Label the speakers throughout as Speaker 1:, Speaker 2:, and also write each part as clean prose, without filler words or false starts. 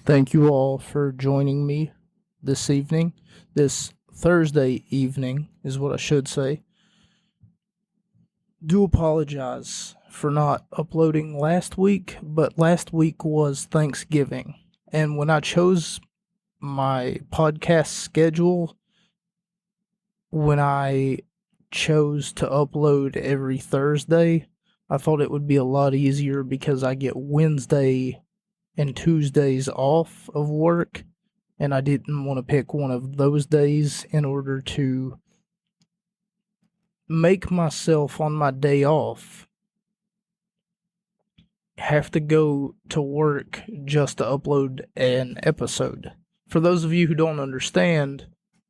Speaker 1: Thank you all for joining me this evening. This Thursday evening is what I should say. Do apologize for not uploading last week, but last week was Thanksgiving. And when I chose my podcast schedule, when I chose to upload every Thursday, I thought it would be a lot easier because I get Wednesday and Tuesdays off of work, and I didn't want to pick one of those days in order to make myself on my day off have to go to work just to upload an episode. For those of you who don't understand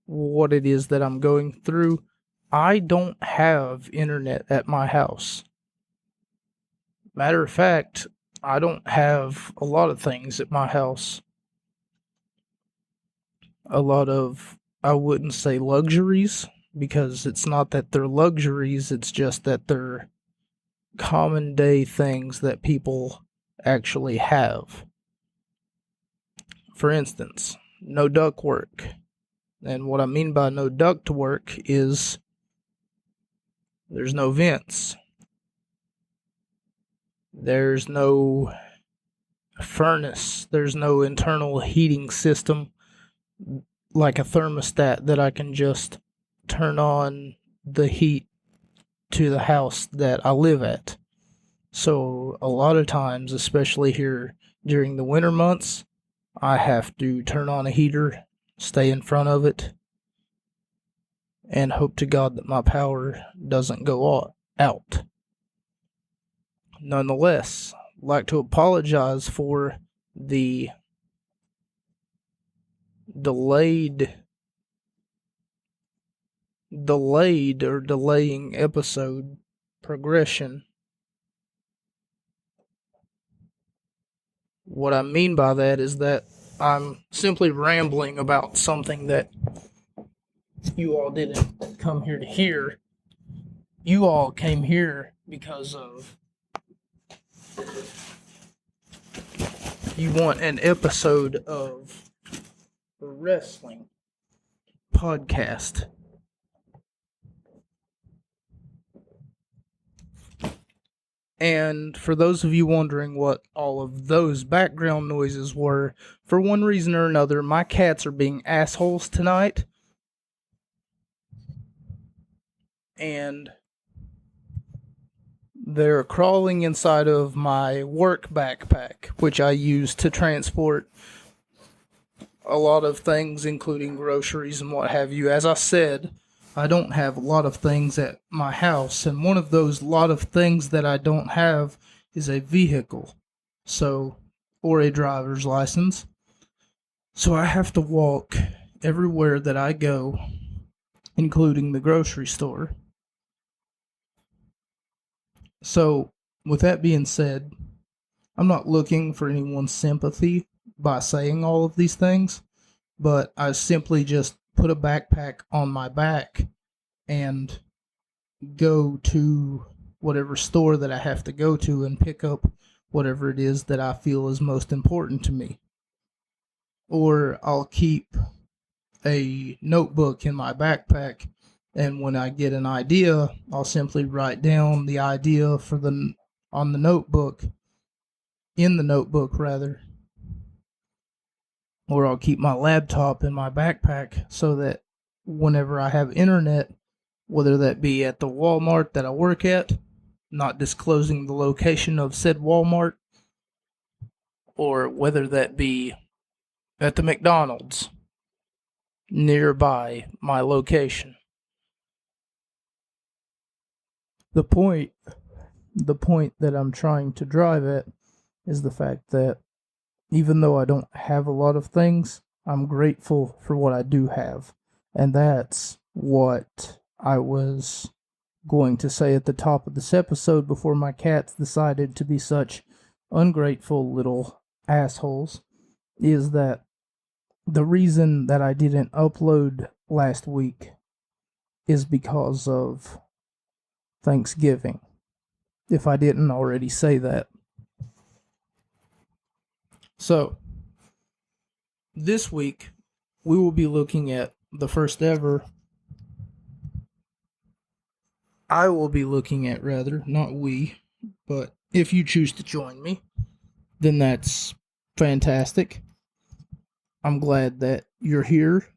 Speaker 1: what it is that I'm going through, I don't have internet at my house. Matter of fact, I don't have a lot of things at my house. A lot of, I wouldn't say luxuries, because it's not that they're luxuries, it's just that they're common day things that people actually have. For instance, no ductwork. And what I mean by no ductwork is there's no vents. There's no furnace. There's no internal heating system like a thermostat that I can just turn on the heat to the house that I live at. So a lot of times, especially here during the winter months, I have to turn on a heater, stay in front of it, and hope to God that my power doesn't go out. Nonetheless, I'd like to apologize for the delaying episode progression. What I mean by that is that I'm simply rambling about something that you all didn't come here to hear. You all came here because of you want an episode of a wrestling podcast. And for those of you wondering what all of those background noises were, for one reason or another, my cats are being assholes tonight. And they're crawling inside of my work backpack, which I use to transport a lot of things, including groceries and what have you. As I said, I don't have a lot of things at my house, and one of those lot of things that I don't have is a vehicle, or a driver's license. So I have to walk everywhere that I go, including the grocery store. So, with that being said, I'm not looking for anyone's sympathy by saying all of these things, but I simply just put a backpack on my back and go to whatever store that I have to go to and pick up whatever it is that I feel is most important to me. Or I'll keep a notebook in my backpack, and when I get an idea, I'll simply write down the idea on the notebook, in the notebook rather. Or I'll keep my laptop in my backpack so that whenever I have internet, whether that be at the Walmart that I work at, not disclosing the location of said Walmart, or whether that be at the McDonald's nearby my location. The point that I'm trying to drive at is the fact that even though I don't have a lot of things, I'm grateful for what I do have. And that's what I was going to say at the top of this episode before my cats decided to be such ungrateful little assholes, is that the reason that I didn't upload last week is because of Thanksgiving, if I didn't already say that. So, This week, we will be looking at the first ever. I will be looking at, rather, not we, but if you choose to join me, then that's fantastic. I'm glad that you're here.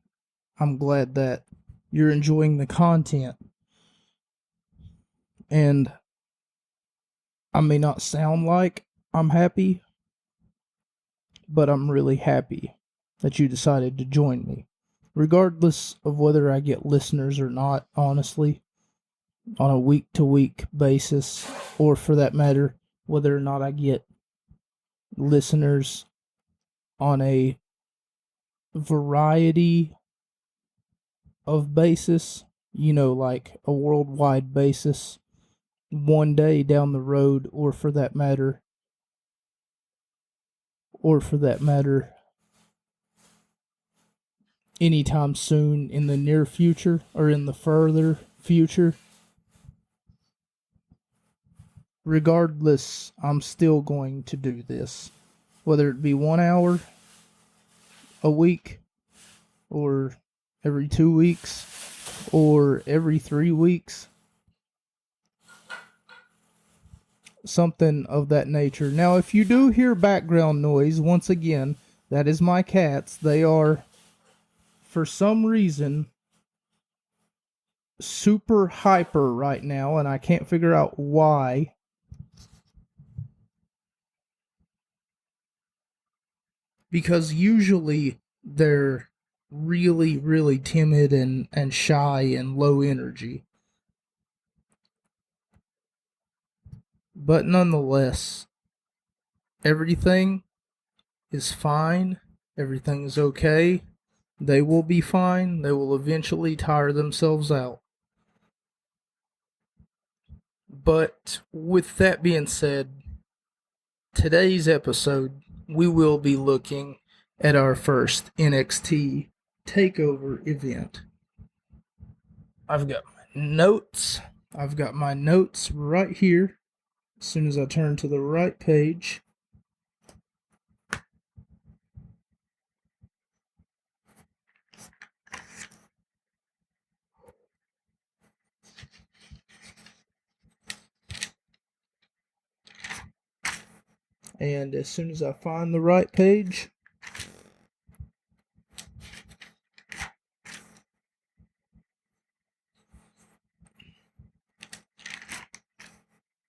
Speaker 1: I'm glad that you're enjoying the content. And I may not sound like I'm happy, but I'm really happy that you decided to join me. Regardless of whether I get listeners or not, honestly, on a week to week basis, or for that matter, whether or not I get listeners on a variety of basis, like a worldwide basis, one day down the road, or for that matter, anytime soon in the near future or in the further future. Regardless, I'm still going to do this. Whether it be 1 hour a week, or every 2 weeks, or every 3 weeks. Something of that nature. Now, if you do hear background noise, once again, that is my cats. They are, for some reason, super hyper right now, and I can't figure out why. Because usually they're really, really timid and shy and low energy. But nonetheless, everything is fine. Everything is okay. They will be fine. They will eventually tire themselves out. But with that being said, today's episode, we will be looking at our first NXT takeover event. I've got my notes. Right here. As soon as I turn to the right page. And as soon as I find the right page,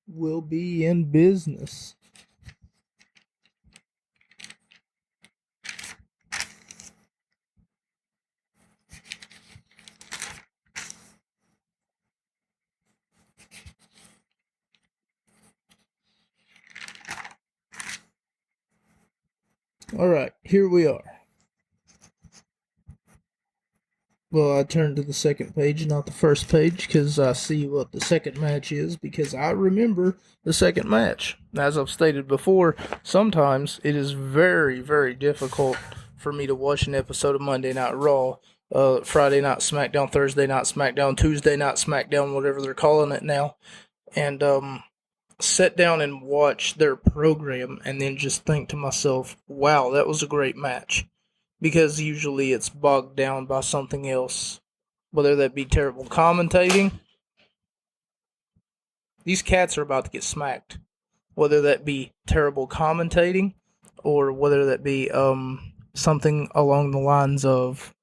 Speaker 1: we'll be in business. Alright, here we are. Well, I turned to the second page, not the first page, because I see what the second match is, because I remember the second match. As I've stated before, sometimes it is very, very difficult for me to watch an episode of Monday Night Raw, Friday Night SmackDown, Thursday Night SmackDown, Tuesday Night SmackDown, whatever they're calling it now, and sit down and watch their program and then just think to myself, wow, that was a great match. Because usually it's bogged down by something else, whether that be terrible commentating. These cats are about to get smacked. Whether that be terrible commentating, or whether that be something along the lines of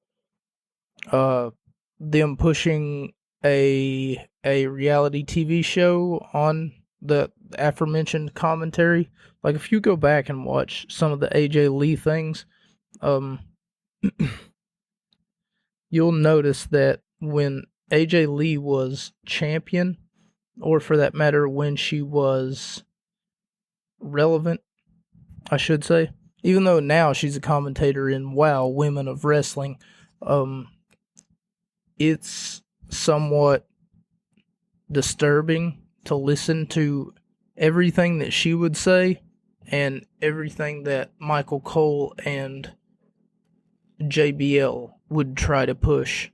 Speaker 1: them pushing a reality TV show on the aforementioned commentary. Like, if you go back and watch some of the AJ Lee things, you'll notice that when AJ Lee was champion, or for that matter, when she was relevant, I should say, even though now she's a commentator in WOW, Women of Wrestling, it's somewhat disturbing to listen to everything that she would say and everything that Michael Cole and JBL would try to push.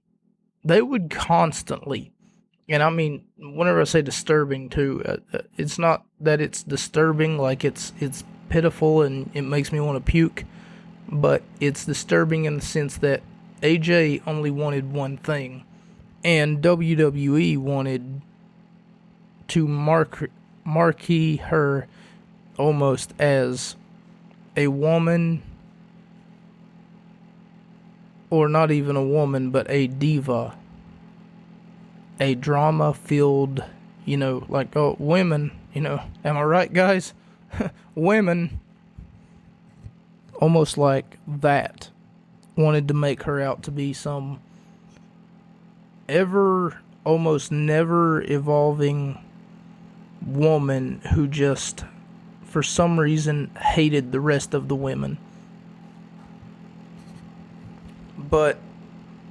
Speaker 1: They would constantly, and I mean, whenever I say disturbing too, it's not that it's disturbing like it's pitiful and it makes me want to puke. but it's disturbing in the sense that AJ only wanted one thing, and WWE wanted to marquee her almost as a woman, or not even a woman, but a diva, a drama-filled, like, oh, women, am I right, guys? Women, almost like that, wanted to make her out to be some almost never evolving woman who just, for some reason, hated the rest of the women. But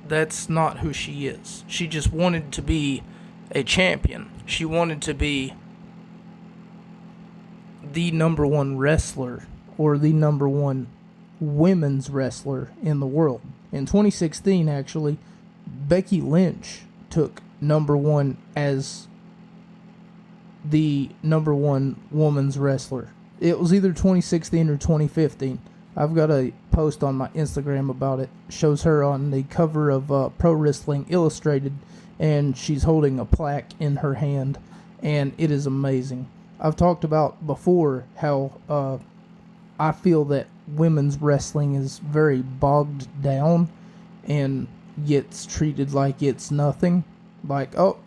Speaker 1: that's not who she is. She just wanted to be a champion. She wanted to be the number one wrestler, or the number one women's wrestler in the world. In 2016, actually, Becky Lynch took number one as the number one women's wrestler. It was either 2016 or 2015. I've got a post on my Instagram about it. Shows her on the cover of Pro Wrestling Illustrated, and she's holding a plaque in her hand, and it is amazing. I've talked about before how I feel that women's wrestling is very bogged down and gets treated like it's nothing. Like, oh,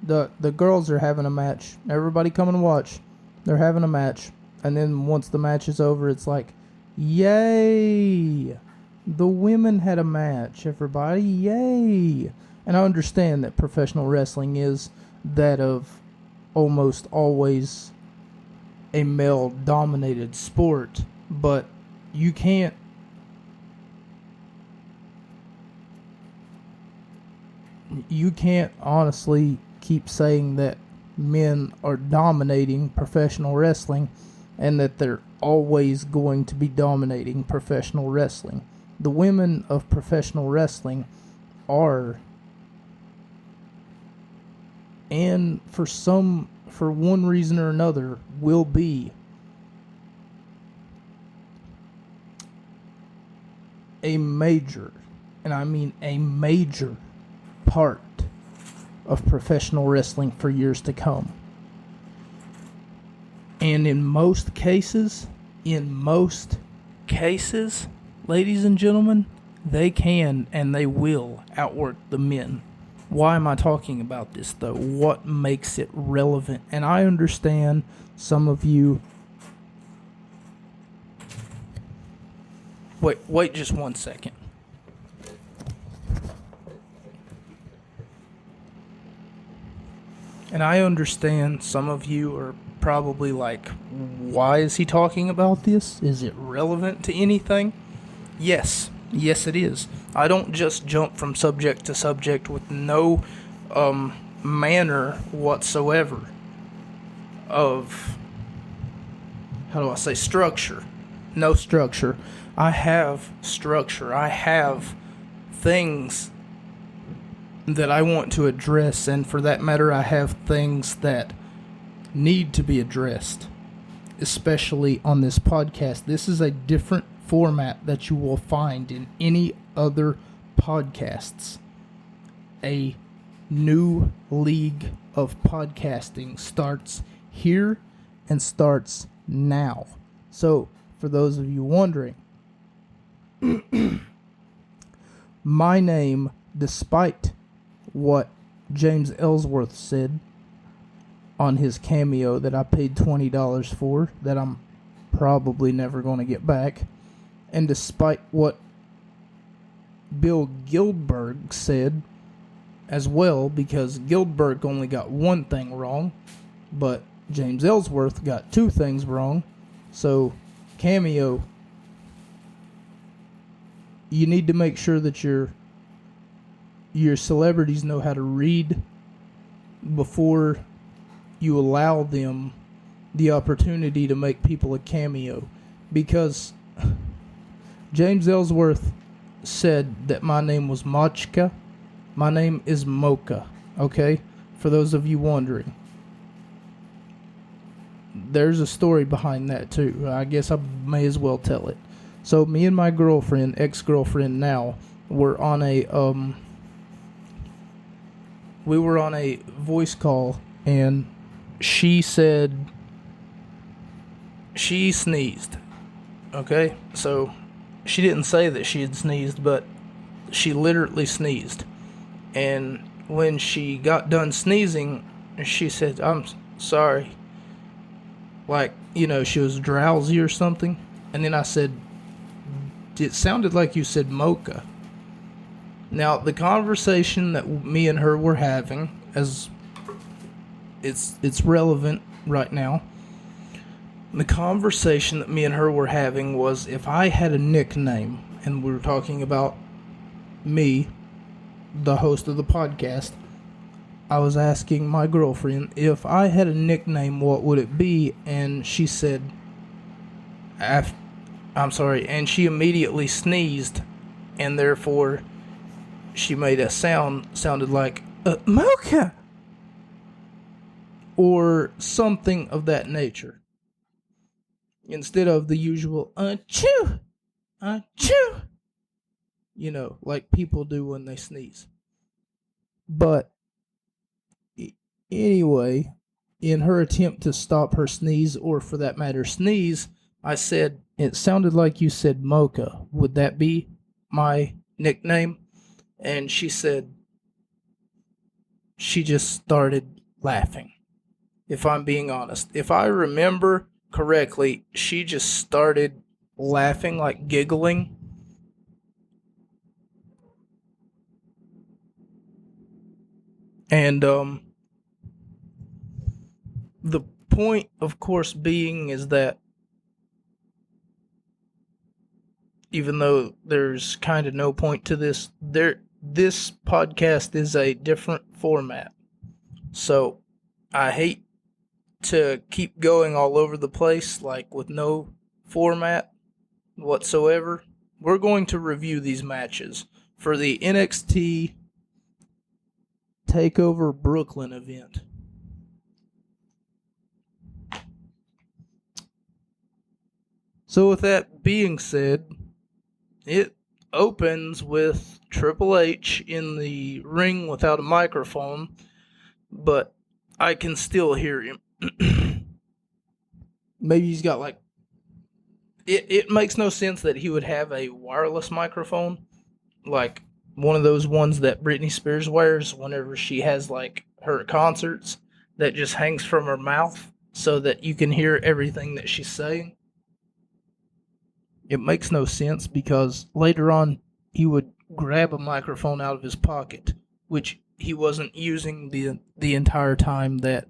Speaker 1: the girls are having a match. Everybody come and watch. They're having a match. And then once the match is over, it's like, yay! The women had a match, everybody. Yay! And I understand that professional wrestling is that of almost always a male-dominated sport, but you can't honestly keep saying that men are dominating professional wrestling and that they're always going to be dominating professional wrestling. The women of professional wrestling are, and for one reason or another, will be a major, and I mean a major, part of professional wrestling for years to come. And in most cases, ladies and gentlemen, they can and they will outwork the men. Why am I talking about this, though? What makes it relevant? And I understand some of you... Wait just 1 second. And I understand some of you are probably like, why is he talking about this? Is it relevant to anything? Yes it is. I don't just jump from subject to subject with no manner whatsoever of, how do I say, structure. No structure. I have structure. I have things that I want to address, and for that matter, I have things that need to be addressed, especially on this podcast. This is a different format that you will find in any other podcasts. A new league of podcasting starts here and starts now. So, for those of you wondering, my name, despite what James Ellsworth said on his cameo that I paid $20 for, that I'm probably never going to get back, and despite what Bill Gildberg said as well, because Gildberg only got one thing wrong, but James Ellsworth got two things wrong. So, cameo, you need to make sure that your celebrities know how to read before you allow them the opportunity to make people a cameo. Because James Ellsworth said that my name was Machka. My name is Mocha, okay? For those of you wondering. There's a story behind that too. I guess I may as well tell it. So me and my girlfriend, ex-girlfriend now, were on a we were on a voice call, and she said she sneezed. Okay? So she didn't say that she had sneezed, but she literally sneezed. And when she got done sneezing, she said, "I'm sorry." Like, she was drowsy or something. And then I said, "It sounded like you said mocha." Now, the conversation that me and her were having, as it's relevant right now, the conversation that me and her were having was if I had a nickname, and we were talking about me, the host of the podcast. I was asking my girlfriend, if I had a nickname, what would it be? And she said, I'm sorry, and she immediately sneezed, and therefore she made a sounded like mocha or something of that nature, instead of the usual achoo, achoo, like people do when they sneeze. But anyway, in her attempt to stop her sneeze, or for that matter sneeze, I said, "It sounded like you said mocha. Would that be my nickname?" And she said, she just started laughing. If I'm being honest, if I remember correctly, she just started laughing, like giggling. And the point, of course, being is that even though there's kind of no point to this, this podcast is a different format. So I hate to keep going all over the place, like with no format whatsoever. We're going to review these matches for the NXT TakeOver Brooklyn event. So with that being said, it opens with Triple H in the ring without a microphone, but I can still hear him. Maybe he's got like... It makes no sense that he would have a wireless microphone, like one of those ones that Britney Spears wears whenever she has like her concerts, that just hangs from her mouth so that you can hear everything that she's saying. It makes no sense because later on he would grab a microphone out of his pocket, which he wasn't using the entire time that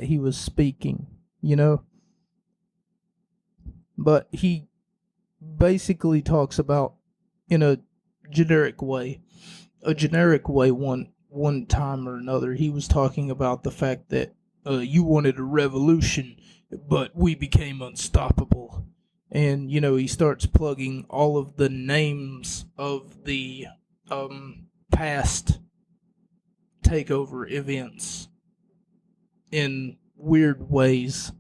Speaker 1: he was speaking, But he basically talks about, in a generic way one time or another, he was talking about the fact that you wanted a revolution, but we became unstoppable. And, he starts plugging all of the names of the past takeover events in weird ways.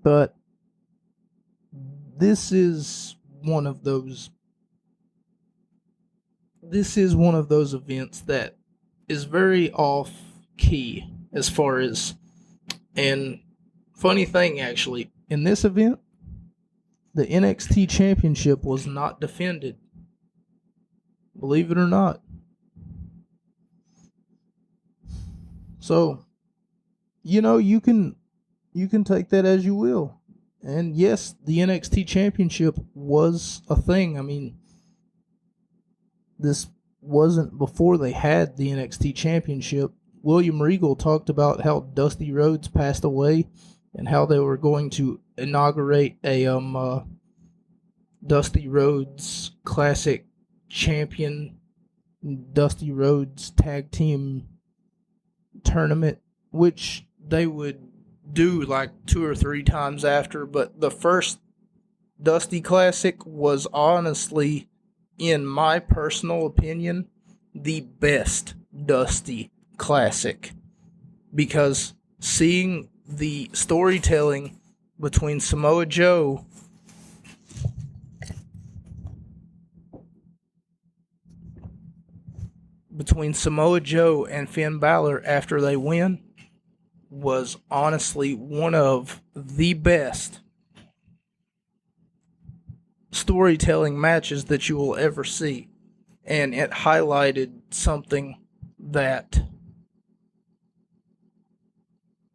Speaker 1: But this is one of those events that is very off key as far as... And funny thing, actually, in this event, the NXT championship was not defended. Believe it or not. So, you can take that as you will. And yes, the NXT championship was a thing. I mean, this wasn't before they had the NXT championship. William Regal talked about how Dusty Rhodes passed away and how they were going to inaugurate a Dusty Rhodes Classic Champion, Dusty Rhodes Tag Team Tournament, which they would do like 2 or 3 times after. But the first Dusty Classic was honestly, in my personal opinion, the best Dusty Classic, because seeing the storytelling between Samoa Joe and Finn Balor after they win was honestly one of the best storytelling matches that you will ever see. And it highlighted something that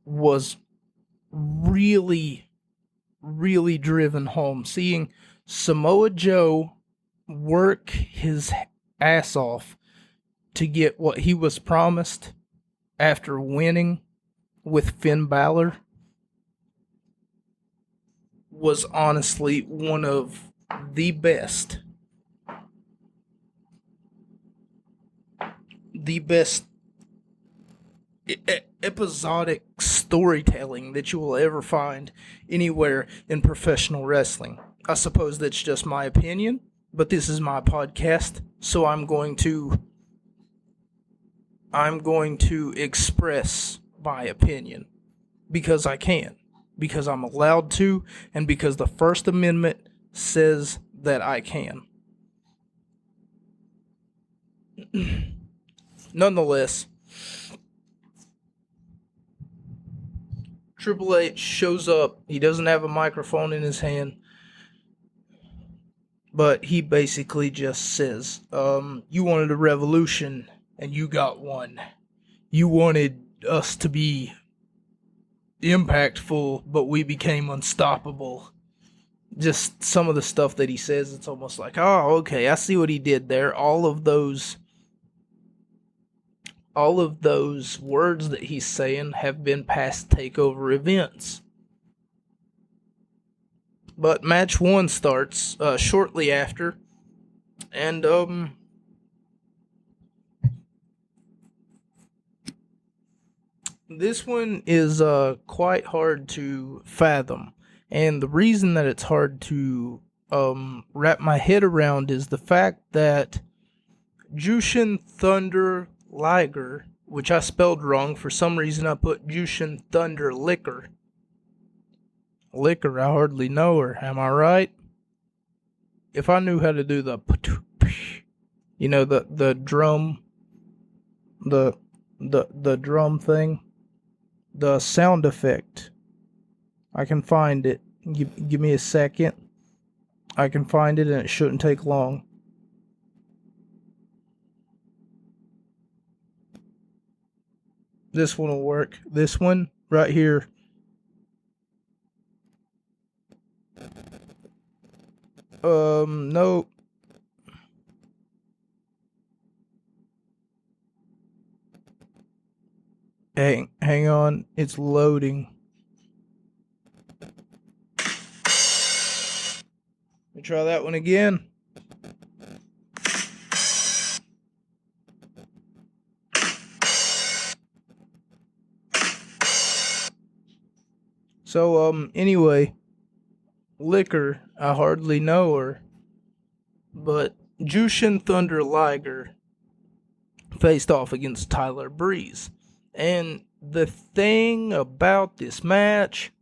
Speaker 1: was really, really driven home. Seeing Samoa Joe work his ass off to get what he was promised after winning with Finn Balor was honestly one of the best. The best episodic storytelling that you will ever find anywhere in professional wrestling. I suppose that's just my opinion, but this is my podcast, so I'm going to express my opinion because I can, because I'm allowed to, and because the First Amendment says that I can. Nonetheless, Triple H shows up. He doesn't have a microphone in his hand, but he basically just says, you wanted a revolution, and you got one. You wanted us to be impactful, but we became unstoppable. Just some of the stuff that he says, it's almost like, oh, okay, I see what he did there. All of those words that he's saying have been past takeover events. But match 1 starts shortly after, and this one is quite hard to fathom. And the reason that it's hard to wrap my head around is the fact that Jushin Thunder Liger, which I spelled wrong. For some reason I put Jushin Thunder Liquor. Liquor, I hardly know her. Am I right? If I knew how to do the, you know, the drum, the drum thing, the sound effect, I can find it. Give me a second. I can find it, and it shouldn't take long. This one will work. This one right here. No. Hang on. It's loading. Let me try that one again. So, anyway, Liquor, I hardly know her, but Jushin Thunder Liger faced off against Tyler Breeze. And the thing about this match,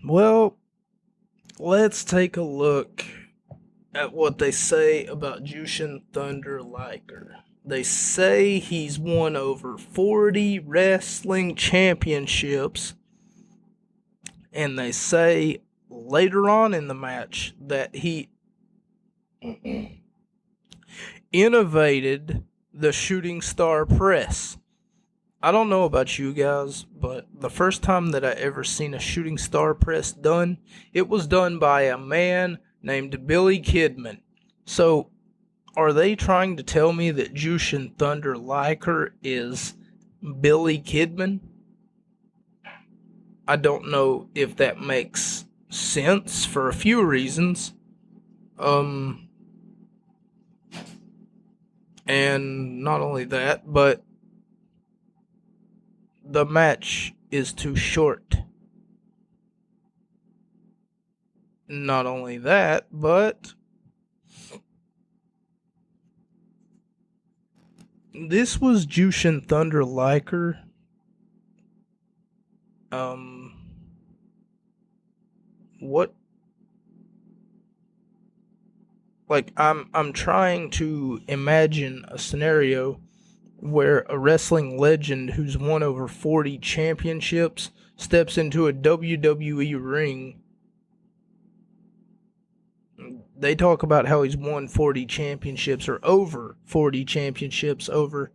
Speaker 1: well, let's take a look at what they say about Jushin Thunder Liger. They say he's won over 40 wrestling championships, and they say later on in the match that he innovated the shooting star press. I don't know about you guys, but the first time that I ever seen a shooting star press done, it was done by a man named Billy Kidman. So, are they trying to tell me that Jushin Thunder Liger is Billy Kidman? I don't know if that makes sense for a few reasons. And not only that, but the match is too short. Not only that, but This was Jushin Thunder Liger. What? Like, I'm trying to imagine a scenario where a wrestling legend who's won over 40 championships steps into a WWE ring. They talk about how he's won 40 championships or over 40 championships over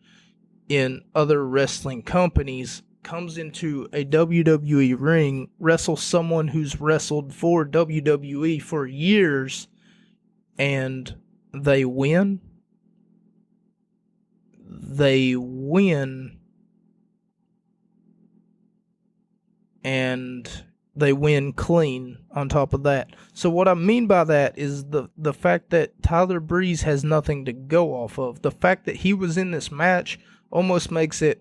Speaker 1: in other wrestling companies, comes into a WWE ring, wrestles someone who's wrestled for WWE for years, and they win. They win. And they win clean on top of that. So what I mean by that is the fact that Tyler Breeze has nothing to go off of. The fact that he was in this match almost makes it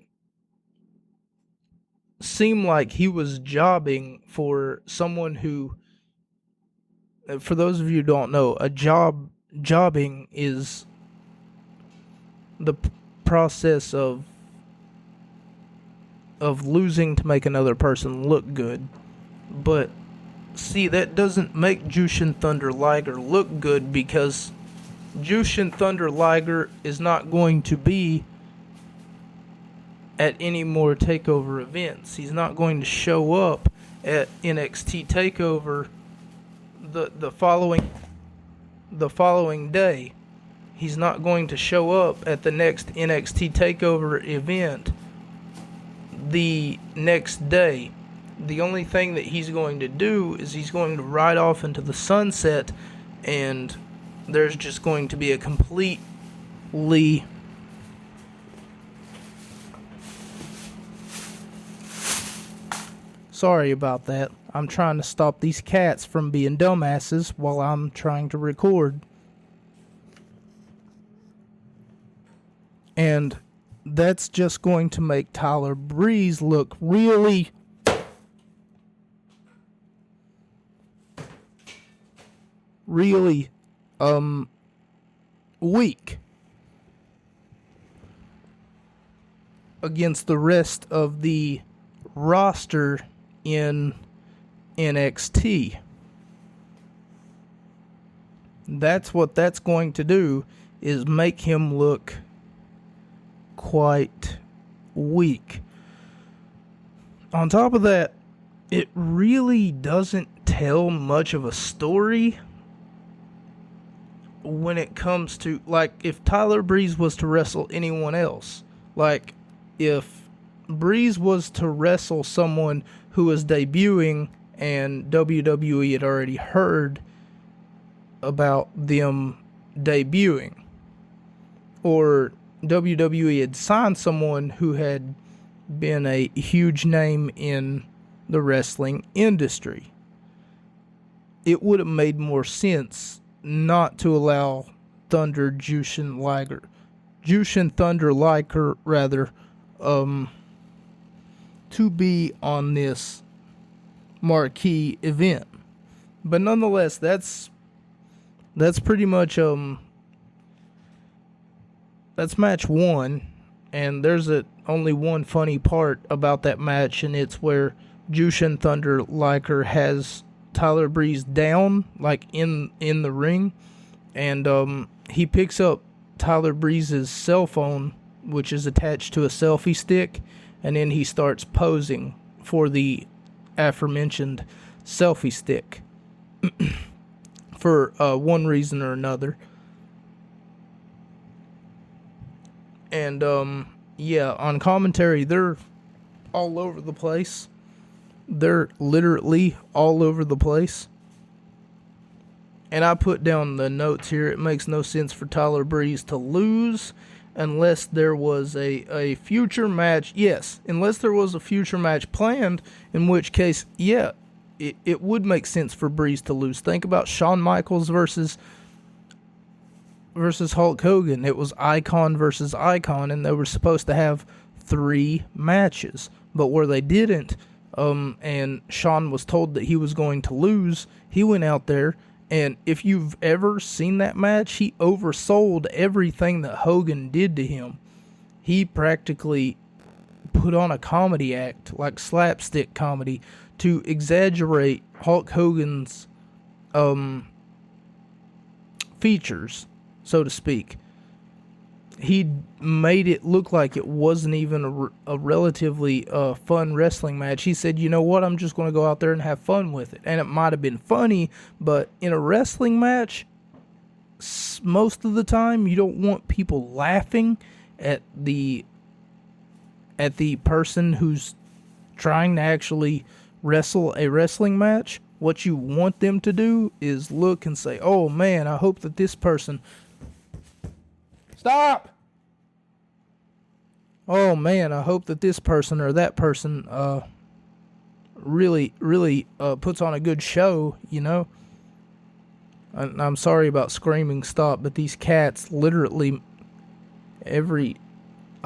Speaker 1: seem like he was jobbing for someone who, for those of you who don't know, jobbing is the process of losing to make another person look good. But see, that doesn't make Jushin Thunder Liger look good, because Jushin Thunder Liger is not going to be at any more TakeOver events. He's not going to show up at NXT TakeOver the following day. He's not going to show up at the next NXT TakeOver event the next day. The only thing that he's going to do is he's going to ride off into the sunset, and there's just going to be a completely sorry about that. I'm trying to stop these cats from being dumbasses while I'm trying to record. And that's just going to make Tyler Breeze look really weak against the rest of the roster in NXT. That's what that's going to do, is make him look quite weak. On top of that, it really doesn't tell much of a story when it comes to, like, if Tyler Breeze was to wrestle anyone else. Like, if Breeze was to wrestle someone who was debuting and WWE had already heard about them debuting, or WWE had signed someone who had been a huge name in the wrestling industry, it would have made more sense not to allow Jushin Thunder Liger rather, to be on this marquee event. But nonetheless, that's pretty much that's match one, and there's only one funny part about that match, and it's where Jushin Thunder Liger has Tyler Breeze down, like in the ring, and he picks up Tyler Breeze's cell phone, which is attached to a selfie stick, and then he starts posing for the aforementioned selfie stick for one reason or another. And yeah, on commentary, they're all over the place. They're literally all over the place. And I put down the notes here. It makes no sense for Tyler Breeze to lose unless there was a future match. Yes, unless there was a future match planned, in which case, yeah, it would make sense for Breeze to lose. Think about Shawn Michaels versus Hulk Hogan. It was Icon versus Icon, and they were supposed to have 3 matches. But where they didn't, and Shawn was told that he was going to lose, he went out there, and if you've ever seen that match, he oversold everything that Hogan did to him. he practically put on a comedy act, like slapstick comedy, to exaggerate Hulk Hogan's features, so to speak. He made it look like it wasn't even a relatively fun wrestling match. He said, you know what, I'm just going to go out there and have fun with it. And it might have been funny, but in a wrestling match, most of the time, you don't want people laughing at the person who's trying to actually wrestle a wrestling match. What you want them to do is look and say, oh man, I hope that this person... Stop! Oh man, I hope that this person or that person really puts on a good show, you know? I'm sorry about screaming stop, but these cats literally I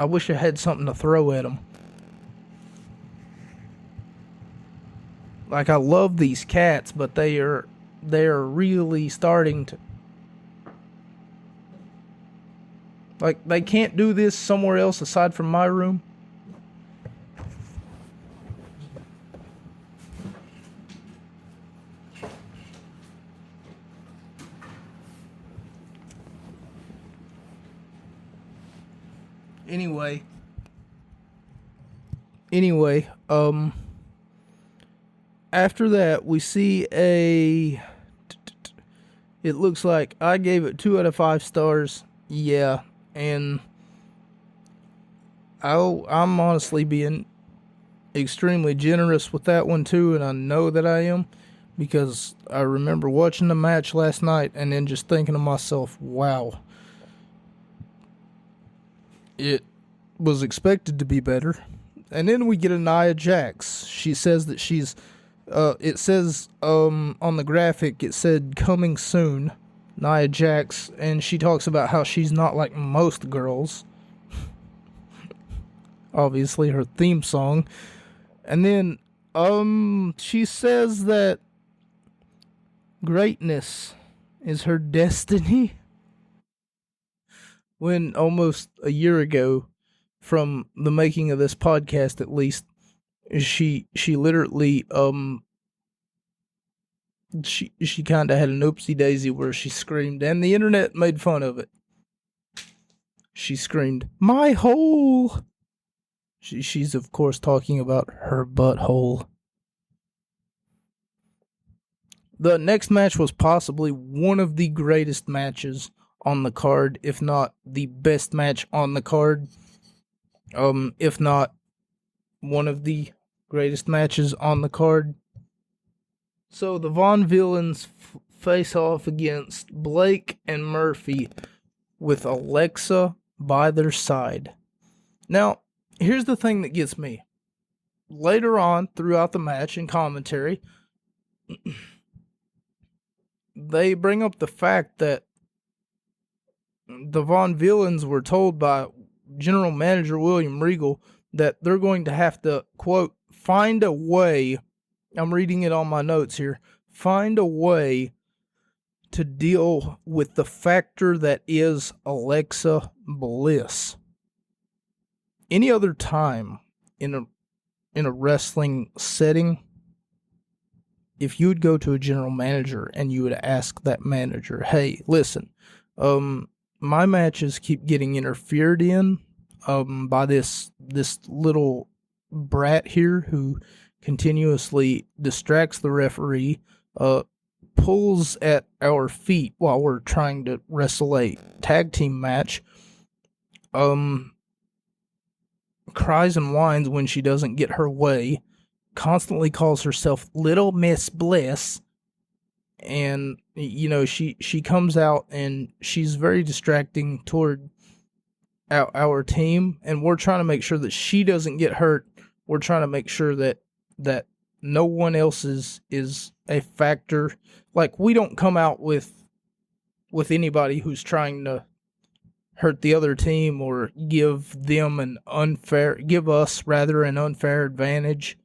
Speaker 1: wish I had something to throw at them. Like, I love these cats, but they are really starting to... Like, they can't do this somewhere else aside from my room. Anyway, after that, we see it looks like I gave it 2 out of 5 stars. Yeah, and I'm honestly being extremely generous with that one too, and I know that I am, because I remember watching the match last night and then just thinking to myself, wow, it was expected to be better. And then we get a Nia Jax. She says that she's it says on the graphic, it said coming soon, Nia Jax, and she talks about how she's not like most girls. Obviously her theme song. And then she says that greatness is her destiny. When almost a year ago, from the making of this podcast at least, she literally she kind of had an oopsie daisy where she screamed, and the internet made fun of it. She screamed, "My hole!" She's of course talking about her butthole. The next match was possibly one of the greatest matches on the card, if not the best match on the card. If not one of the greatest matches on the card. So the Von Villains face off against Blake and Murphy with Alexa by their side. Now, here's the thing that gets me. Later on, throughout the match in commentary, they bring up the fact that the Von Villains were told by General Manager William Regal that they're going to have to, quote, find a way, I'm reading it on my notes here, find a way to deal with the factor that is Alexa Bliss. Any other time in a wrestling setting, if you would go to a general manager and you would ask that manager, hey, listen, my matches keep getting interfered in by this little brat here who continuously distracts the referee, pulls at our feet while we're trying to wrestle a tag team match, cries and whines when she doesn't get her way, constantly calls herself Little Miss Bliss, and you know, she comes out and she's very distracting toward our team, and we're trying to make sure that she doesn't get hurt. We're trying to make sure that no one else is a factor. Like, we don't come out with anybody who's trying to hurt the other team or give us an unfair advantage.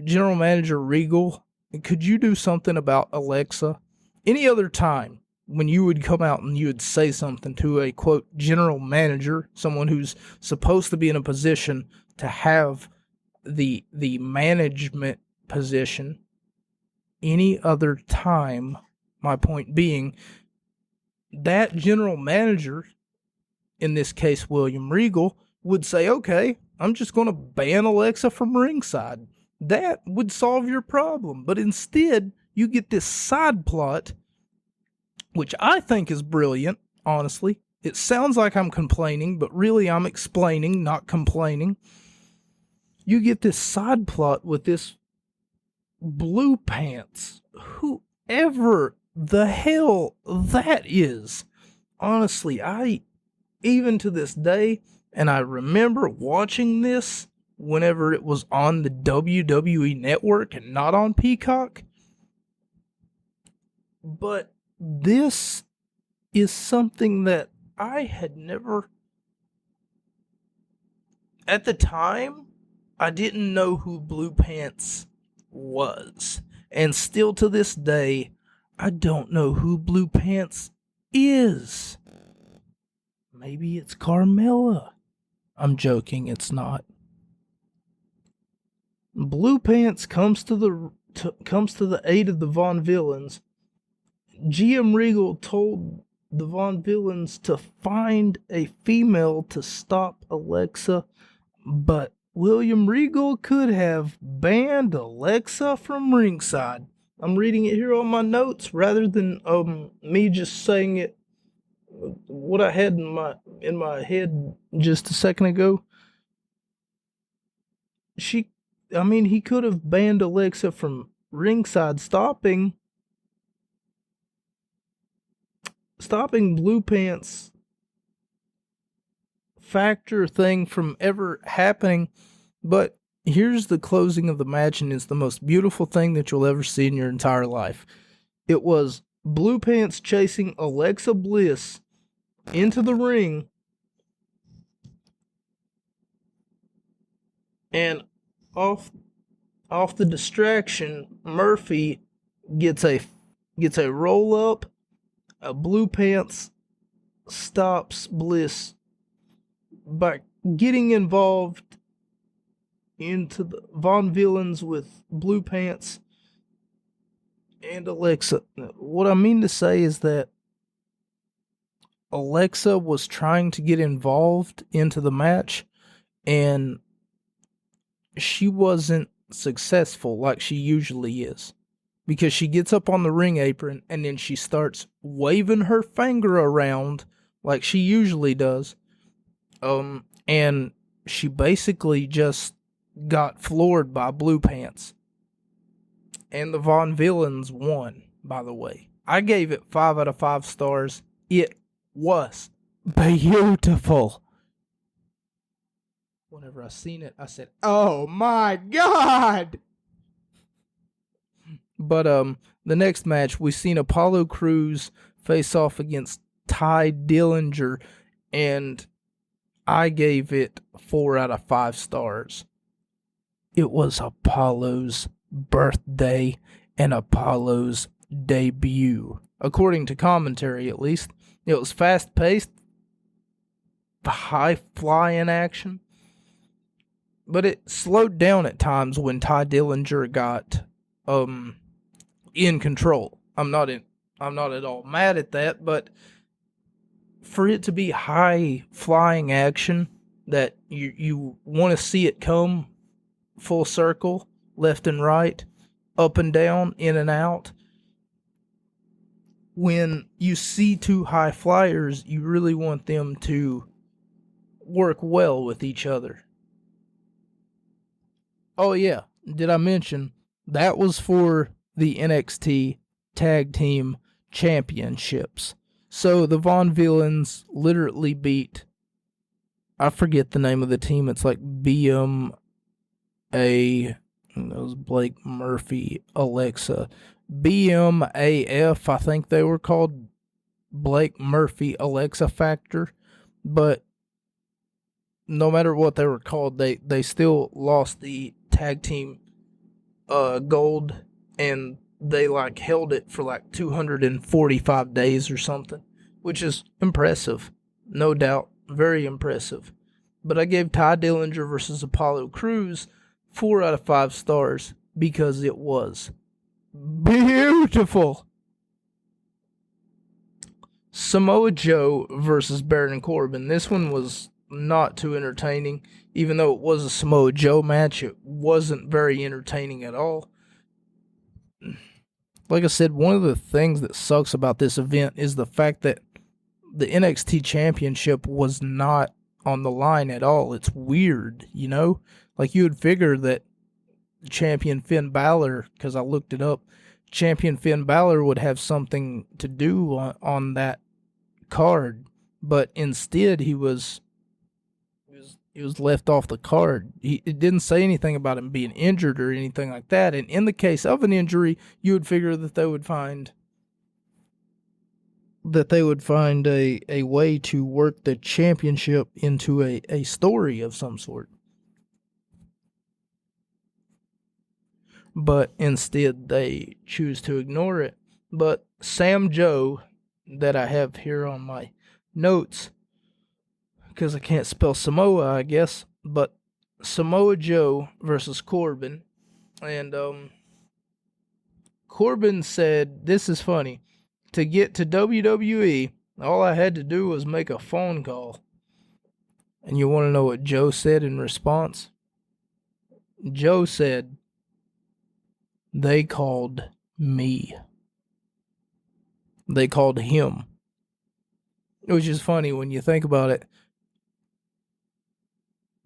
Speaker 1: General Manager Regal, could you do something about Alexa? Any other time, when you would come out and you would say something to a, quote, general manager, someone who's supposed to be in a position to have the management position any other time, my point being, that general manager, in this case William Regal, would say, okay, I'm just going to ban Alexa from ringside. That would solve your problem. But instead, you get this side plot, which I think is brilliant, honestly. It sounds like I'm complaining, but really I'm explaining, not complaining. You get this side plot with this Blue Pants, whoever the hell that is. Honestly, even to this day, and I remember watching this whenever it was on the WWE Network and not on Peacock. But this is something that I had never... At the time, I didn't know who Blue Pants was. And still to this day, I don't know who Blue Pants is. Maybe it's Carmella. I'm joking, it's not. Blue Pants comes to the aid of the Von Villains. GM Regal told the Von Villains to find a female to stop Alexa, but William Regal could have banned Alexa from ringside. I'm reading it here on my notes rather than me just saying it what I had in my head just a second ago. He could have banned Alexa from ringside, stopping Blue Pants factor thing from ever happening. But here's the closing of the match, and it's the most beautiful thing that you'll ever see in your entire life. It was Blue Pants chasing Alexa Bliss into the ring, and off the distraction, Murphy gets a roll up. Blue Pants stops Bliss by getting involved into the Von Villains with Blue Pants and Alexa. What I mean to say is that Alexa was trying to get involved into the match, and she wasn't successful like she usually is, because she gets up on the ring apron and then she starts waving her finger around like she usually does, and she basically just got floored by Blue Pants, and the Von Villains won, by the way. I gave it 5 out of 5 stars. It was beautiful. Whenever I seen it, I said, "Oh my God!" But the next match, we seen Apollo Crews face off against Ty Dillinger, and I gave it 4 out of 5 stars. It was Apollo's birthday and Apollo's debut, according to commentary at least. It was fast-paced, high-flying action, but it slowed down at times when Ty Dillinger got in control. I'm not at all mad at that, but for it to be high-flying action that you want to see it come full circle, left and right, up and down, in and out. When you see two high flyers, you really want them to work well with each other. Oh yeah, did I mention that was for the NXT Tag Team Championships? So the Von Villains literally beat, I forget the name of the team, it's like BMA, that was Blake Murphy, Alexa, BMAF, I think they were called, Blake Murphy Alexa Factor. But no matter what they were called, they still lost the tag team gold and they like held it for like 245 days or something, which is impressive, no doubt, very impressive. But I gave Ty Dillinger versus Apollo Crews 4 out of 5 stars because it was beautiful. Samoa Joe versus Baron Corbin. This one was not too entertaining. Even though it was a Samoa Joe match, it wasn't very entertaining at all. Like I said, one of the things that sucks about this event is the fact that the NXT Championship was not on the line at all. It's weird, you know? Like, you would figure that champion Finn Balor, because I looked it up, champion Finn Balor would have something to do on that card, but instead he was left off the card. It didn't say anything about him being injured or anything like that, and in the case of an injury, you would figure that they would find a way to work the championship into a story of some sort. But instead, they choose to ignore it. But Sam Joe, that I have here on my notes, because I can't spell Samoa, I guess, but Samoa Joe versus Corbin. And Corbin said, this is funny, to get to WWE, all I had to do was make a phone call. And you want to know what Joe said in response? Joe said, they called me. They called him. Which is funny when you think about it.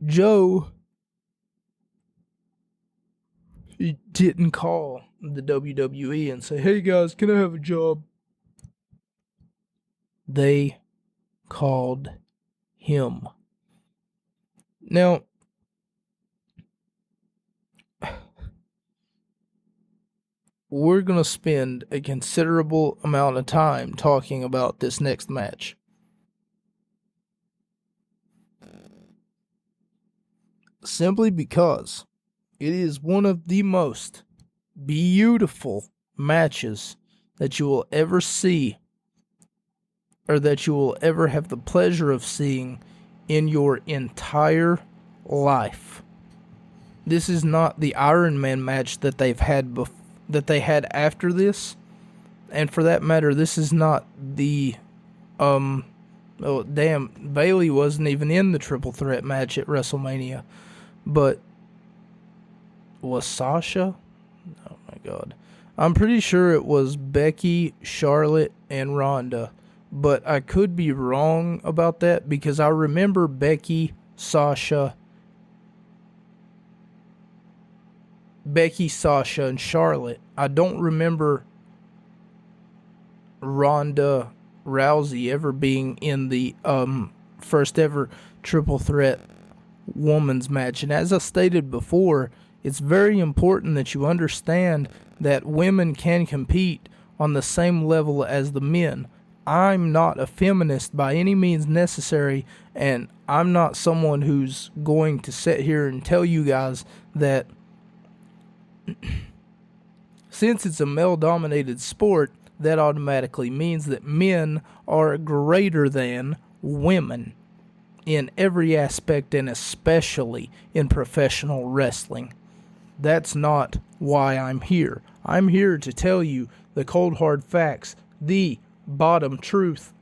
Speaker 1: Joe, he didn't call the WWE and say, hey guys, can I have a job? They called him. Now, we're going to spend a considerable amount of time talking about this next match. Simply because it is one of the most beautiful matches that you will ever see, or that you will ever have the pleasure of seeing in your entire life. This is not the Iron Man match that they had after this, and for that matter, this is not the Bayley wasn't even in the triple threat match at WrestleMania. But was Sasha? Oh my god. I'm pretty sure it was Becky, Charlotte, and Ronda. But I could be wrong about that because I remember Becky, Sasha, and Charlotte. I don't remember Ronda Rousey ever being in the first ever triple threat women's match. And as I stated before, it's very important that you understand that women can compete on the same level as the men. I'm not a feminist by any means necessary, and I'm not someone who's going to sit here and tell you guys that since it's a male-dominated sport, that automatically means that men are greater than women in every aspect, and especially in professional wrestling. That's not why I'm here. I'm here to tell you the cold hard facts, the bottom truth,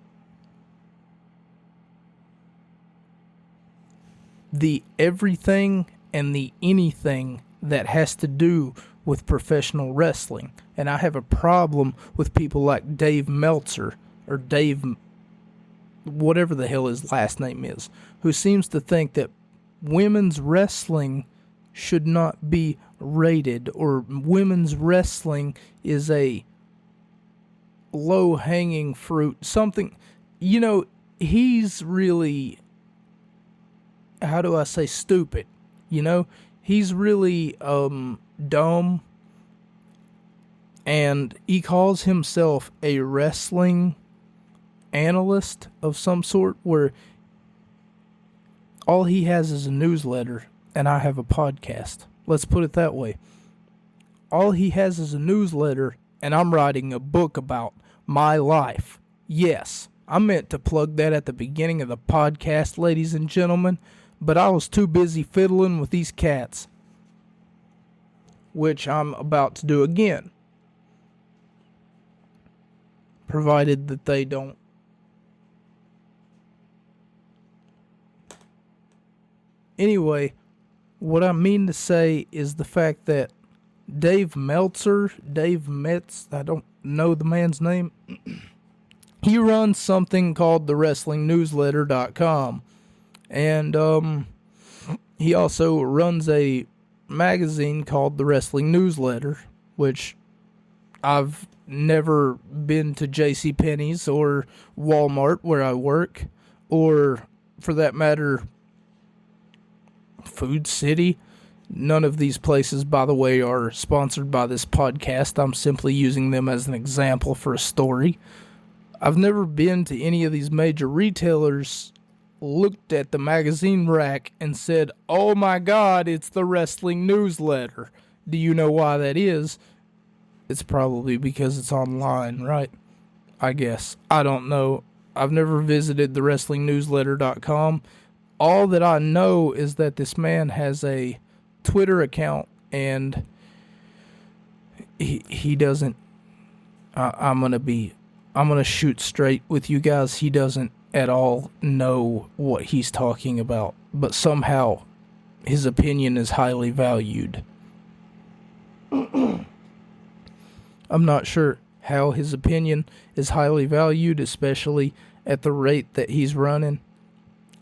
Speaker 1: the everything and the anything that has to do with professional wrestling. And I have a problem with people like Dave Meltzer, or Dave, whatever the hell his last name is, who seems to think that women's wrestling should not be rated, or women's wrestling is a low-hanging fruit, something, you know, he's really, how do I say, stupid, you know, he's really, dumb, and he calls himself a wrestling analyst of some sort, where all he has is a newsletter, and I have a podcast. Let's put it that way. All he has is a newsletter, and I'm writing a book about my life. Yes, I meant to plug that at the beginning of the podcast, ladies and gentlemen, but I was too busy fiddling with these cats, which I'm about to do again, provided that they don't. Anyway, what I mean to say is the fact that Dave Metz, I don't know the man's name. He runs something called the WrestlingNewsletter.com. And he also runs a magazine called the Wrestling Newsletter, which I've never been to JCPenney's or Walmart where I work, or for that matter, Food City. None of these places, by the way, are sponsored by this podcast. I'm simply using them as an example for a story. I've never been to any of these major retailers, looked at the magazine rack, and said, "Oh my God, it's the Wrestling Newsletter." Do you know why that is? It's probably because it's online, right? I guess. I don't know. I've never visited the WrestlingNewsletter.com. All that I know is that this man has a Twitter account, and he doesn't. I'm gonna shoot straight with you guys. He doesn't at all know what he's talking about, but somehow his opinion is highly valued. I'm not sure how his opinion is highly valued, especially at the rate that he's running,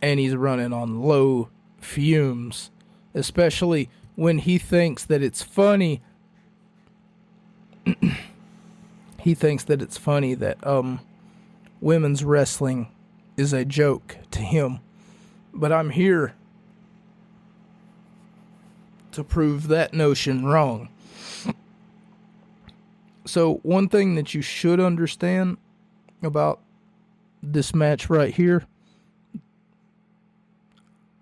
Speaker 1: and he's running on low fumes, especially when he thinks that it's funny. He thinks that it's funny that women's wrestling is a joke to him. But I'm here to prove that notion wrong. So one thing that you should understand about this match right here,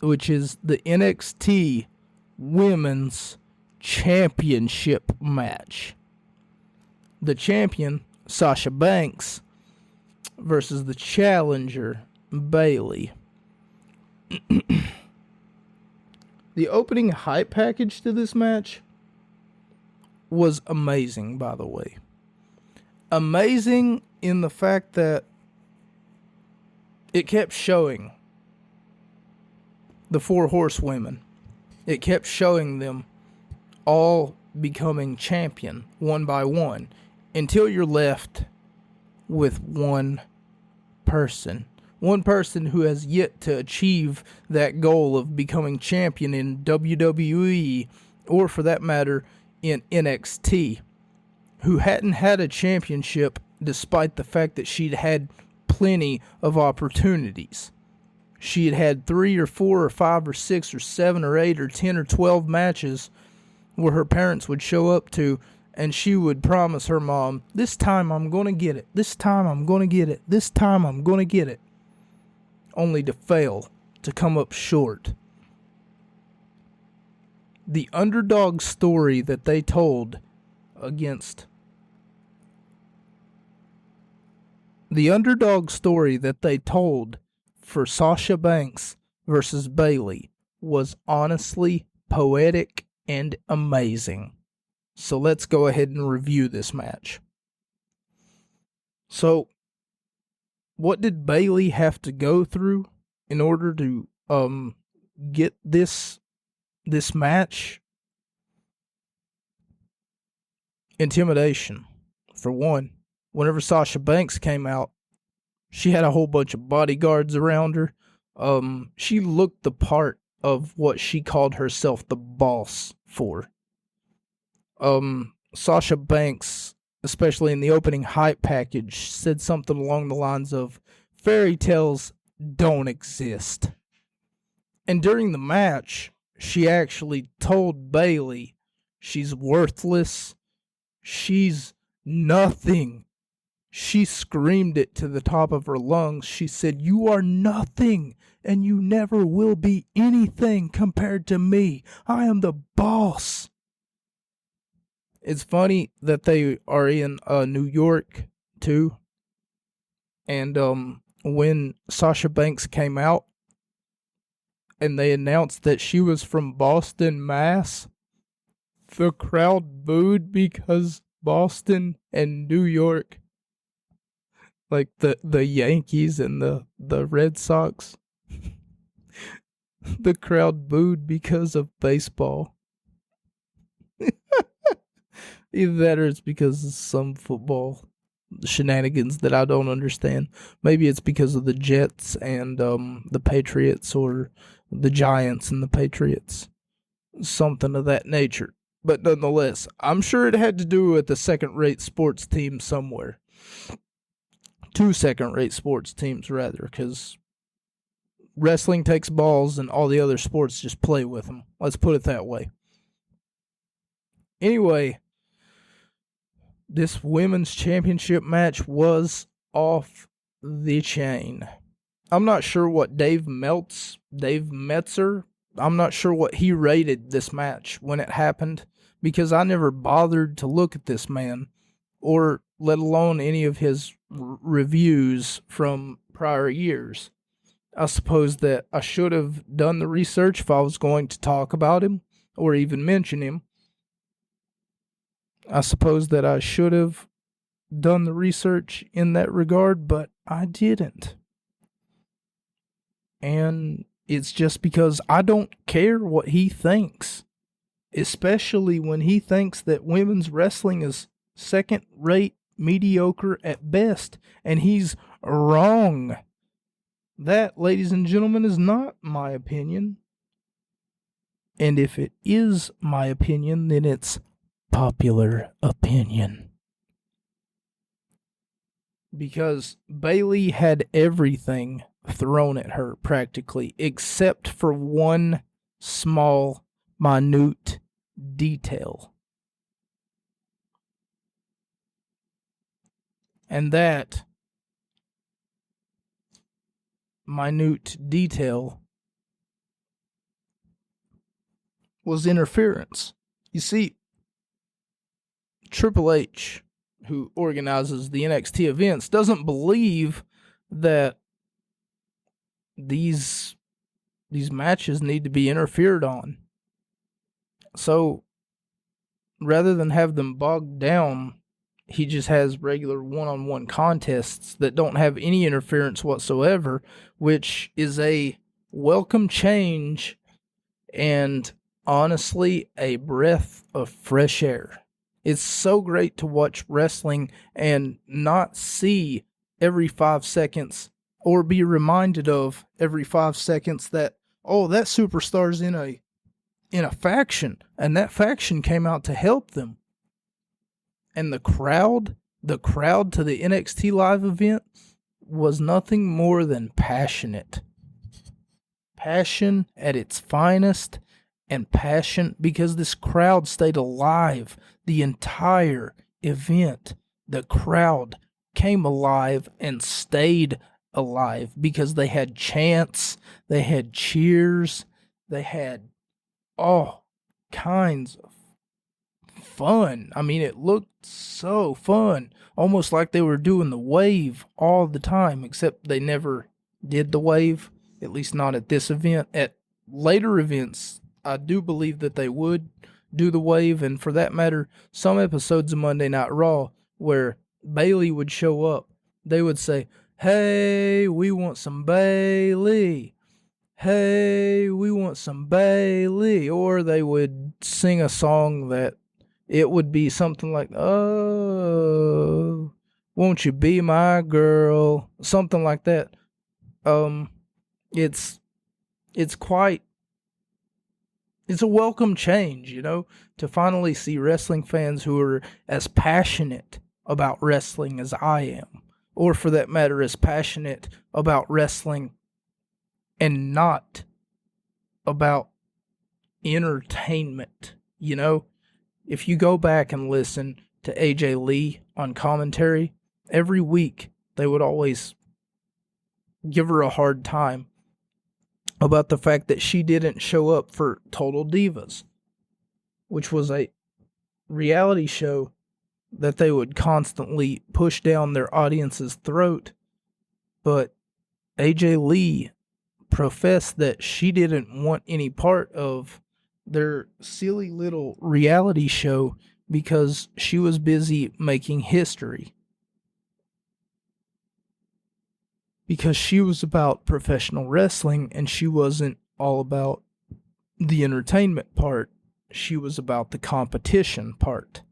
Speaker 1: which is the NXT Women's Championship match. The champion, Sasha Banks, versus the challenger, Bayley. The opening hype package to this match was amazing, by the way. Amazing in the fact that it kept showing the four horsewomen. It kept showing them all becoming champion one by one until you're left with one person. One person who has yet to achieve that goal of becoming champion in WWE, or for that matter, in NXT, who hadn't had a championship despite the fact that she'd had plenty of opportunities. She had had 3 or 4 or 5 or 6 or 7 or 8 or 10 or 12 matches where her parents would show up to, and she would promise her mom, "This time I'm going to get it. This time I'm going to get it. This time I'm going to get it." Only to fail, to come up short. The underdog story that they told against... The underdog story that they told for Sasha Banks versus Bayley was honestly poetic and amazing. So let's go ahead and review this match. So, what did Bayley have to go through in order to get this match? Intimidation, for one. Whenever Sasha Banks came out, she had a whole bunch of bodyguards around her. She looked the part of what she called herself the boss for. Sasha Banks, especially in the opening hype package, said something along the lines of, "Fairy tales don't exist." And during the match, she actually told Bayley she's worthless, she's nothing. She screamed it to the top of her lungs. She said, "You are nothing, and you never will be anything compared to me. I am the boss." It's funny that they are in New York too. And when Sasha Banks came out and they announced that she was from Boston, Mass, the crowd booed because Boston and New York, like the Yankees and the Red Sox, the crowd booed because of baseball. Either that or it's because of some football shenanigans that I don't understand. Maybe it's because of the Jets and the Patriots, or the Giants and the Patriots. Something of that nature. But nonetheless, I'm sure it had to do with a second-rate sports team somewhere. 2 second-rate sports teams, rather, because wrestling takes balls and all the other sports just play with them. Let's put it that way. Anyway, this women's championship match was off the chain. I'm not sure what Dave Metzer, I'm not sure what he rated this match when it happened, because I never bothered to look at this man, or let alone any of his reviews from prior years. I suppose that I should have done the research if I was going to talk about him, or even mention him. I suppose that I should have done the research in that regard, but I didn't. And it's just because I don't care what he thinks, especially when he thinks that women's wrestling is second-rate, mediocre at best, and he's wrong. That, ladies and gentlemen, is not my opinion. And if it is my opinion, then it's popular opinion. Because Bayley had everything thrown at her, practically, except for one small, minute detail. And that minute detail was interference. You see, Triple H, who organizes the NXT events, doesn't believe that these matches need to be interfered on. So, rather than have them bogged down, he just has regular one-on-one contests that don't have any interference whatsoever, which is a welcome change and honestly a breath of fresh air. It's so great to watch wrestling and not see every 5 seconds, or be reminded of every 5 seconds that, oh, that superstar's in a faction, and that faction came out to help them. And the crowd to the NXT live event was nothing more than passionate. Passion at its finest, and passion because this crowd stayed alive the entire event. The crowd came alive and stayed alive because they had chants, they had cheers, they had all kinds of fun. I mean, it looked so fun, almost like they were doing the wave all the time, except they never did the wave, at least not at this event. At later events, I do believe that they would do the wave, and for that matter, some episodes of Monday Night Raw where Bayley would show up, they would say, "Hey, we want some Bayley. Hey, we want some Bayley." Or they would sing a song that it would be something like, "Oh, won't you be my girl?" Something like that. It's a welcome change, to finally see wrestling fans who are as passionate about wrestling as I am, or for that matter, as passionate about wrestling and not about entertainment. If you go back and listen to AJ Lee on commentary, every week they would always give her a hard time about the fact that she didn't show up for Total Divas, which was a reality show that they would constantly push down their audience's throat. But AJ Lee professed that she didn't want any part of their silly little reality show because she was busy making history. Because she was about professional wrestling and she wasn't all about the entertainment part. She was about the competition part.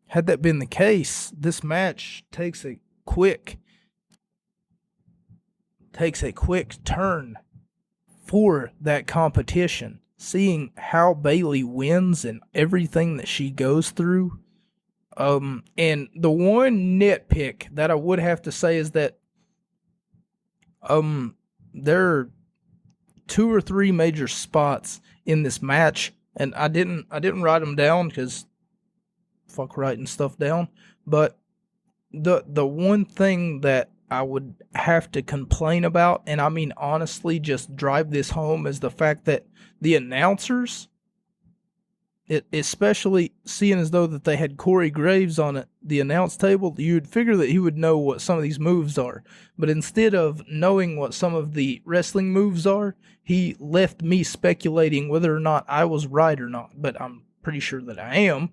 Speaker 1: Had that been the case, this match takes a quick turn for that competition. Seeing how Bayley wins and everything that she goes through. And the one nitpick that I would have to say is that there are 2 or 3 major spots in this match, and I didn't write them down because fuck writing stuff down. But the one thing that I would have to complain about, and I mean honestly just drive this home, is the fact that the announcers, especially seeing as though that they had Corey Graves on the announce table, you'd figure that he would know what some of these moves are. But instead of knowing what some of the wrestling moves are, he left me speculating whether or not I was right or not. But I'm pretty sure that I am.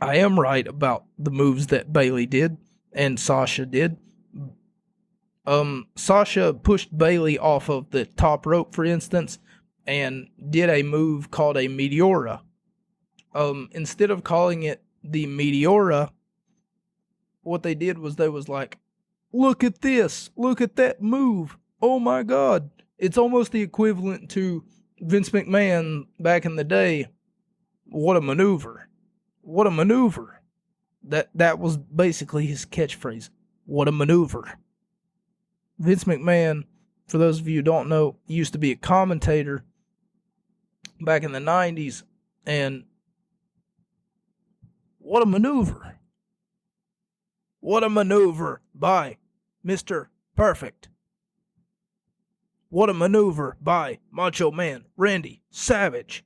Speaker 1: I am right about the moves that Bayley did and Sasha did. Sasha pushed Bayley off of the top rope, for instance, and did a move called a Meteora. Instead of calling it the Meteora, what they did was they was like, look at this, look at that move, oh my god. It's almost the equivalent to Vince McMahon back in the day. What a maneuver. What a maneuver. That was basically his catchphrase. What a maneuver. Vince McMahon, for those of you who don't know, used to be a commentator back in the 90s, and what a maneuver. What a maneuver by Mr. Perfect. What a maneuver by Macho Man Randy Savage.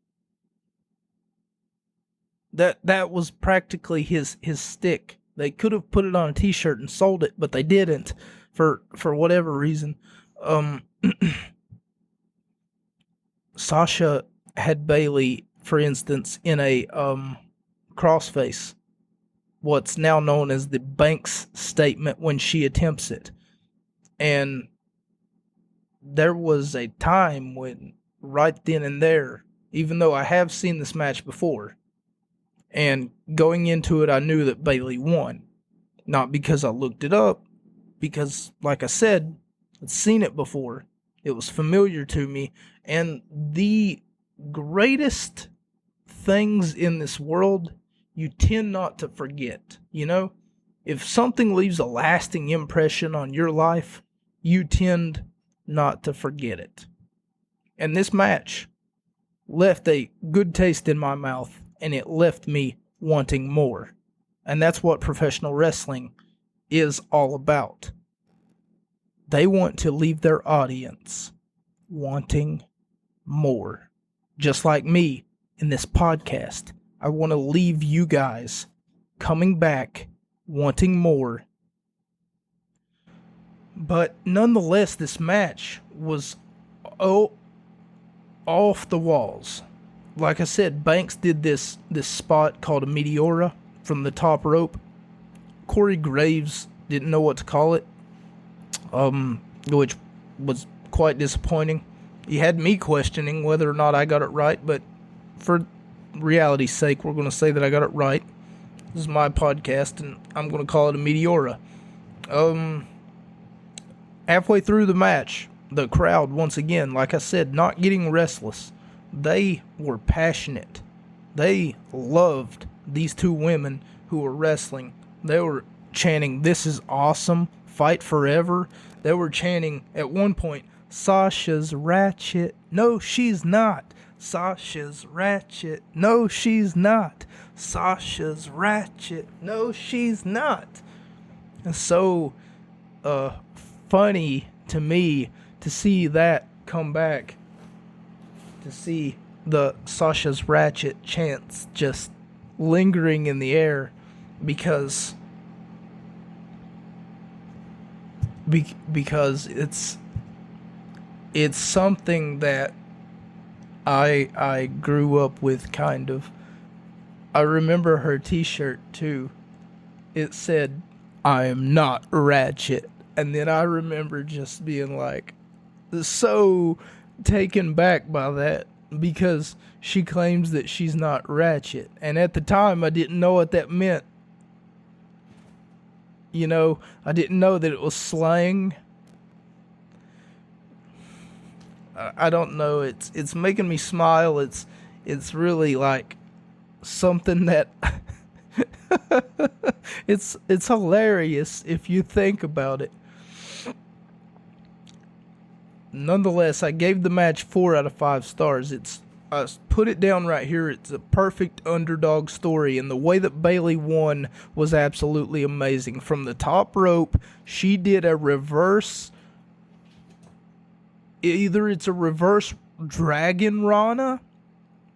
Speaker 1: That was practically his stick. They could have put it on a t-shirt and sold it, but they didn't for whatever reason. Sasha had Bayley, for instance, in a crossface, what's now known as the Banks statement, when she attempts it. And there was a time when, right then and there, even though I have seen this match before, and going into it I knew that Bayley won. Not because I looked it up, because, like I said, I'd seen it before. It was familiar to me. And the greatest things in this world, you tend not to forget. You know, if something leaves a lasting impression on your life, you tend not to forget it. And this match left a good taste in my mouth, and it left me wanting more. And that's what professional wrestling is all about. They want to leave their audience wanting more. Just like me in this podcast, I want to leave you guys coming back wanting more. But nonetheless, this match was off the walls. Like I said, Banks did this spot called a Meteora from the top rope. Corey Graves didn't know what to call it, which was quite disappointing. He had me questioning whether or not I got it right, but for reality's sake, we're going to say that I got it right. This is my podcast, and I'm going to call it a Meteora. Halfway through the match, the crowd, once again, like I said, not getting restless. They were passionate. They loved these two women who were wrestling. They were chanting, "This is awesome, fight forever." They were chanting, at one point, "Sasha's ratchet. No, she's not. Sasha's ratchet. No, she's not. Sasha's ratchet. No, she's not." And so funny to me to see that come back. To see the Sasha's Ratchet chants just lingering in the air because because it's something that I grew up with, kind of. I remember her t-shirt too. It said, "I am not ratchet." And then I remember just being like so taken back by that, because she claims that she's not ratchet. And at the time I didn't know what that meant. You know, I didn't know that it was slang. I don't know. It's making me smile. It's really like something that it's hilarious if you think about it. Nonetheless, I gave the match 4 out of 5 stars. I put it down right here. It's a perfect underdog story, and the way that Bayley won was absolutely amazing. From the top rope, she did a reverse. Either it's a reverse Dragon Rana.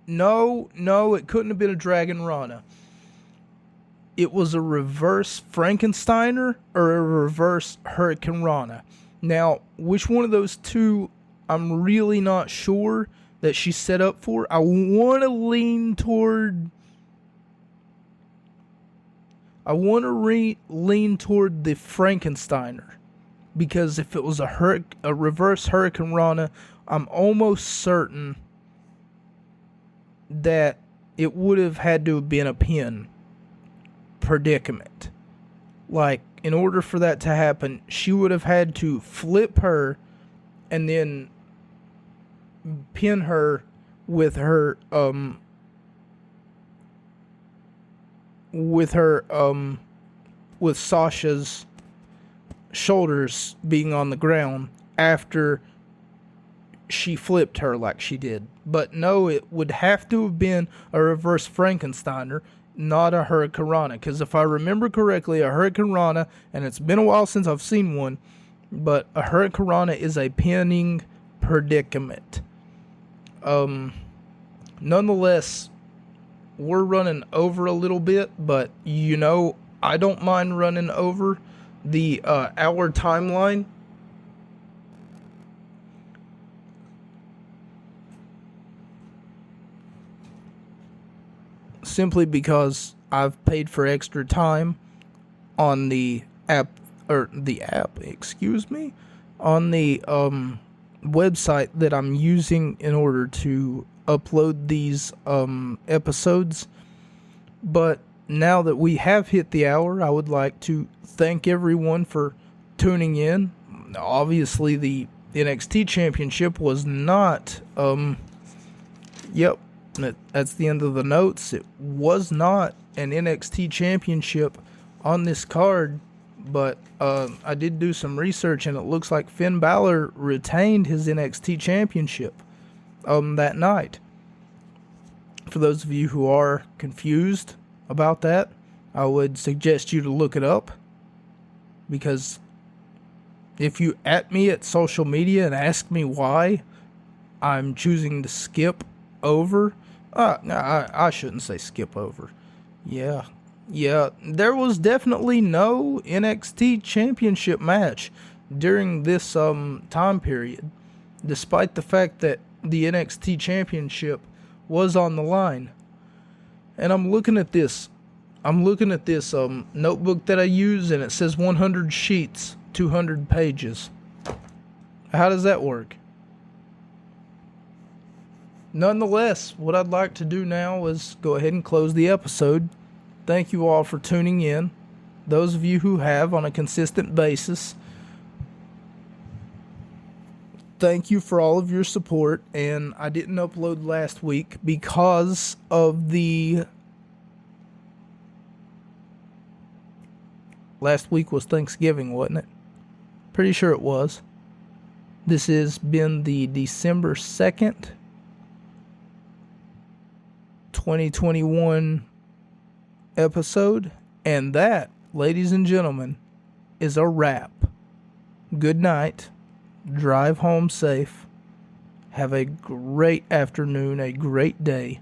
Speaker 1: No, it couldn't have been a Dragon Rana. It was a reverse Frankensteiner or a reverse Hurricane Rana. Now, which one of those two, I'm really not sure that she's set up for. I want to lean toward the Frankensteiner, because if it was a reverse Hurricane Rana, I'm almost certain that it would have had to have been a pin predicament. Like, in order for that to happen, she would have had to flip her and then pin her with her with Sasha's shoulders being on the ground after she flipped her like she did. But no, it would have to have been a reverse Frankensteiner, not a Hurricane Rana. Because if I remember correctly, a Hurricane Rana, and it's been a while since I've seen one, but a Hurricane Rana is a pinning predicament. Nonetheless, we're running over a little bit, but you know, I don't mind running over the hour timeline. Simply because I've paid for extra time on the app, on the website that I'm using in order to upload these episodes. But now that we have hit the hour, I would like to thank everyone for tuning in. Obviously, the NXT Championship was not, that's the end of the notes. It was not an NXT Championship on this card, but I did do some research, and it looks like Finn Balor retained his NXT Championship that night. For those of you who are confused about that, I would suggest you to look it up, because if you at me at social media and ask me why I'm choosing to skip over, I shouldn't say skip over. Yeah, there was definitely no NXT Championship match during this time period, despite the fact that the NXT Championship was on the line. And I'm looking at this notebook that I use, and it says 100 sheets, 200 pages. How does that work? Nonetheless, what I'd like to do now is go ahead and close the episode. Thank you all for tuning in. Those of you who have on a consistent basis, thank you for all of your support. And I didn't upload last week because of last week was Thanksgiving, wasn't it? Pretty sure it was. This has been the December 2nd, 2021 episode, and that, ladies and gentlemen, is a wrap. Good night. Drive home safe. Have a great afternoon, a great day.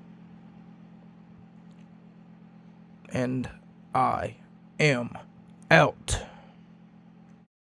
Speaker 1: And I am out.